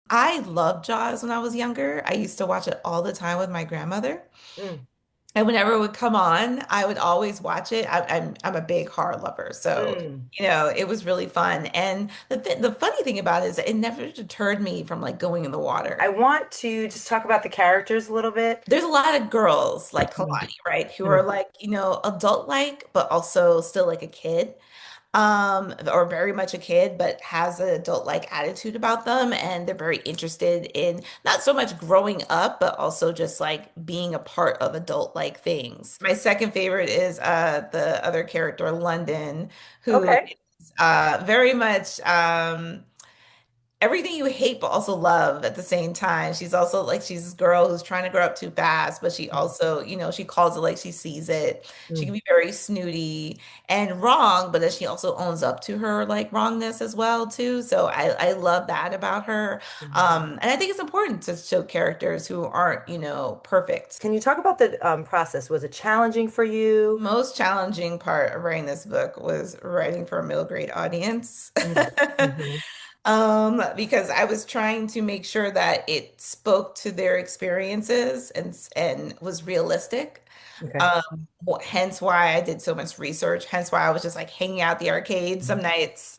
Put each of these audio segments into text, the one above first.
I loved Jaws when I was younger. I used to watch it all the time with my grandmother. Mm, And whenever it would come on, I would always watch it. I'm a big horror lover, so mm. it was really fun. And the funny thing about it is that it never deterred me from like going in the I water. want to just talk about the characters a little bit. There's a lot of girls like Mm, Kalani, right, who are mm, like, adult-like, but also still like a kid. Or very much a kid, but has an adult-like attitude about them, and they're very interested in not so much growing up, but also just like being a part of adult-like things. My second favorite is the other character, London, who okay. is very much everything you hate but also love at the same time. She's also like she's this girl who's trying to grow up too fast, but she also, she calls it like she sees it. She can Mm, be very snooty and wrong, but then she also owns up to her like wrongness as well too. So I love that about her. mm. And I think it's important to show characters who aren't, perfect. Can you talk about the process? Was it challenging for you? Most challenging part of writing this book was writing for a middle grade audience. Mm, hmm. Because I was trying to make sure that it spoke to their experiences and was realistic. Okay. Hence why I did so much research. Hence why I was just like hanging out at the arcade some nights.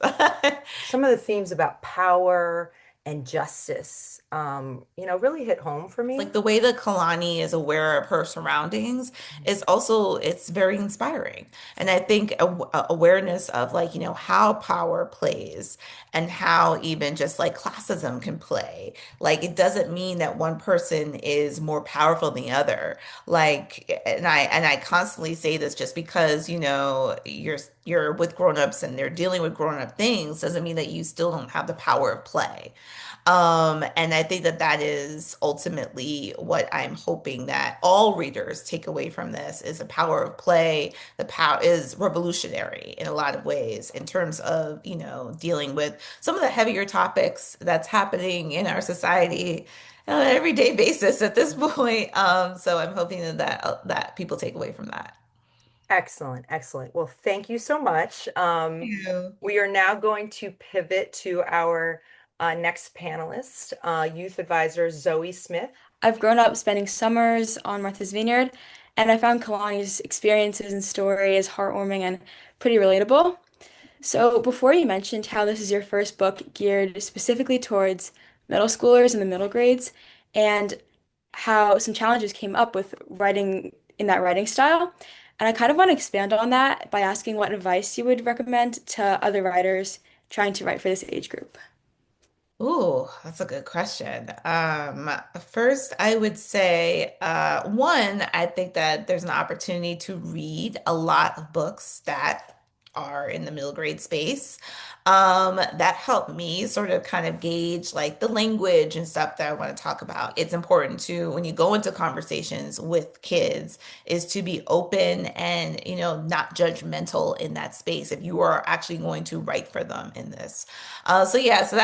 Some of the themes about power and justice, really hit home for Like me. the way that Kalani is aware of her surroundings is also it's very inspiring. And I think awareness of like, how power plays and how even just like classism can play. Like it doesn't mean that one person is more powerful than the other. Like and I constantly say this just because, you're with grown-ups and they're dealing with grown-up things doesn't mean that you still don't have the power of play. And I think that that is ultimately what I'm hoping that all readers take away from this is the power of play. The power is revolutionary in a lot of ways in terms of, dealing with some of the heavier topics that's happening in our society on an everyday basis at this point. So I'm hoping that people take away from that. Excellent, excellent. Well, thank you so much. You. We are now going to pivot to our next panelist, youth advisor Zoe Smith. I've grown up spending summers on Martha's Vineyard, and I found Kalani's experiences and story is heartwarming and pretty relatable. So, before you mentioned how this is your first book geared specifically towards middle schoolers in the middle grades, and how some challenges came up with writing in that writing style, and I kind of want to expand on that by asking what advice you would recommend to other writers trying to write for this age group. Ooh, that's a good question. First, I would say, one, I think that there's an opportunity to read a lot of books that are in the middle grade space. That helped me sort of kind of gauge like the language and stuff that I want to talk about. It's important to, when you go into conversations with kids, is to be open and, not judgmental in that space if you are actually going to write for them in this. So yeah, so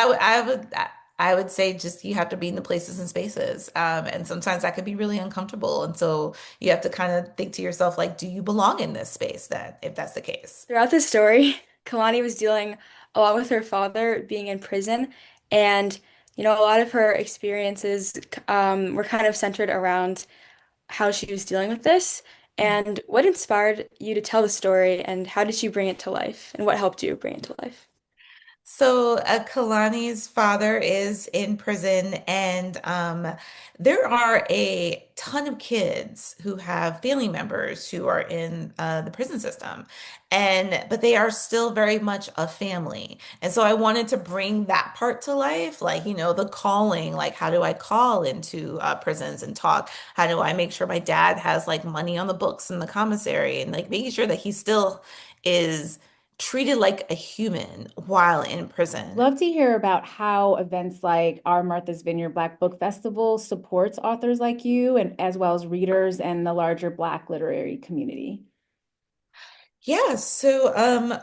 I would say just you have to be in the places and spaces. And sometimes that could be really uncomfortable. And so you have to kind of think to yourself, like, do you belong in this space then, if that's the case? Throughout the story, Kalani was dealing a lot with her father being in prison, and a lot of her experiences were kind of centered around how she was dealing with this. And what inspired you to tell the story, and how did you bring it to life, and what helped you bring it to life? So, Kalani's father is in prison, and there are a ton of kids who have family members who are in the prison system, and but they are still very much a family. And so, I wanted to bring that part to life, like the calling, like how do I call into prisons and talk? How do I make sure my dad has like money on the books in the commissary, and like making sure that he still is treated like a human while in prison. Love to hear about how events like our Martha's Vineyard Black Book Festival supports authors like you and as well as readers and the larger Black literary community. Yeah, so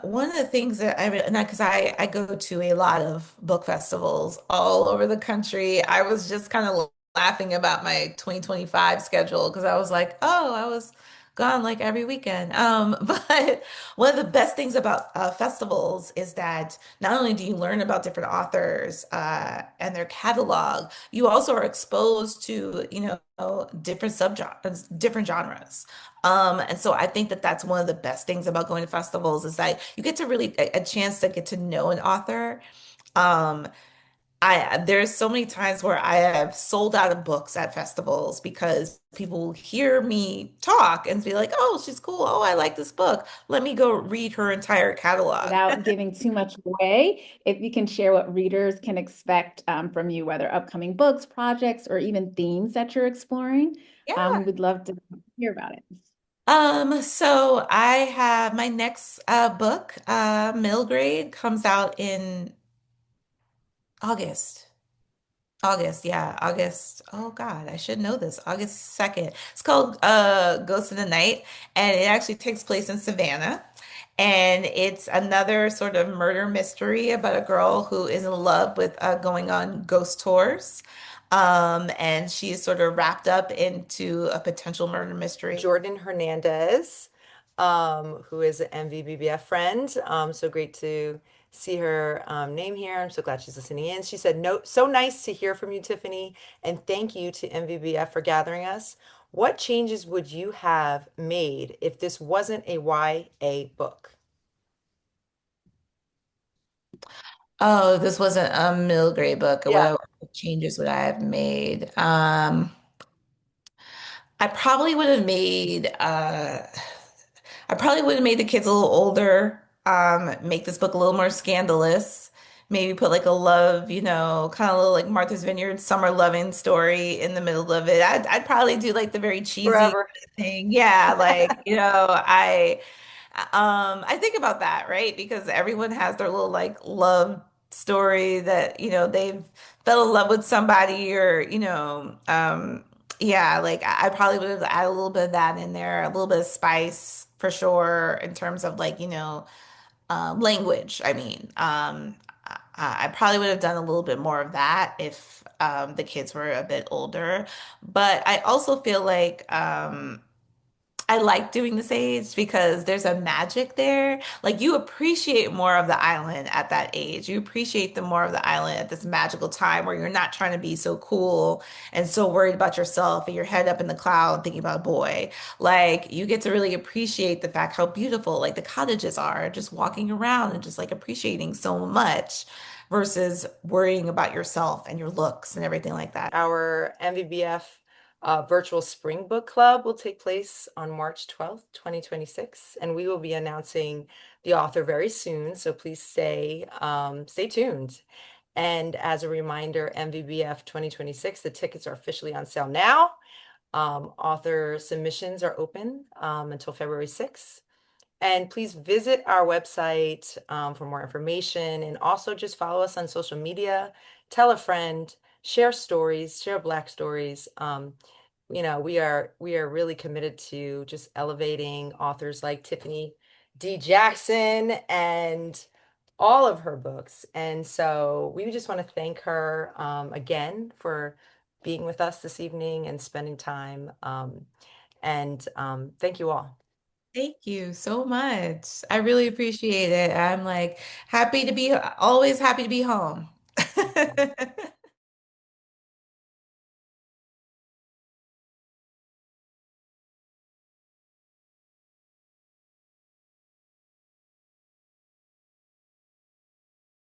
one of the things that I and because I go to a lot of book festivals all over the country. I was just kind of laughing about my 2025 schedule because I was like, oh, I was gone like every weekend. But one of the best things about festivals is that not only do you learn about different authors and their catalog, you also are exposed to, different subgenres, different genres. And so I think that that's one of the best things about going to festivals is that you get to really a chance to get to know an author. Um, there's so many times where I have sold out of books at festivals because people hear me talk and be like, "Oh, she's cool. Oh, I like this book. Let me go read her entire catalog." Without giving too much away, if you can share what readers can expect from you, whether upcoming books, projects, or even themes that you're exploring, we Yeah. would love to hear about it. So I have my next book, middle grade, comes out in August. August, yeah, August. Oh God, I should know this. August 2nd. It's called Ghost in the Night, and it actually takes place in Savannah. And it's another sort of murder mystery about a girl who is in love with going on ghost tours. And she is sort of wrapped up into a potential murder mystery. Jordan Hernandez, who is an MVBBF friend. So great to see her name here. I'm so glad she's listening in. She said, "No, so nice to hear from you, Tiffany, and thank you to MVBF for gathering us. What changes would you have made if this wasn't a YA book?" Oh, this wasn't a middle grade book. Yeah. What changes would I have made? I probably would have made I probably would have made the kids a little older, make this book a little more scandalous, maybe put like a love, kind of little like Martha's Vineyard summer loving story in the middle of it. I'd probably do like the very cheesy Forever. thing. Yeah, like, I think about that, right? Because everyone has their little like love story that, they've fell in love with somebody or, yeah, like I probably would have added a little bit of that in there, a little bit of spice for sure in terms of like, language. I probably would have done a little bit more of that if the kids were a bit older. But I also feel like I like doing this age because there's a magic there. Like you appreciate more of the island at that age. You appreciate the more of the island at this magical time where you're not trying to be so cool and so worried about yourself and your head up in the cloud thinking about a boy. Like you get to really appreciate the fact how beautiful like the cottages are, just walking around and just like appreciating so much versus worrying about yourself and your looks and everything like that. Our MVBF virtual spring book club will take place on March 12th, 2026, and we will be announcing the author very soon. So please stay tuned. And as a reminder, MVBF 2026, the tickets are officially on sale now. Author submissions are open until February 6th. And please visit our website for more information and also just follow us on social media, tell a friend, share stories, share Black stories. We are really committed to just elevating authors like Tiffany D. Jackson and all of her books. And so we just want to thank her again for being with us this evening and spending time. And thank you all. Thank you so much. I really appreciate it. I'm like happy to be, always happy to be home.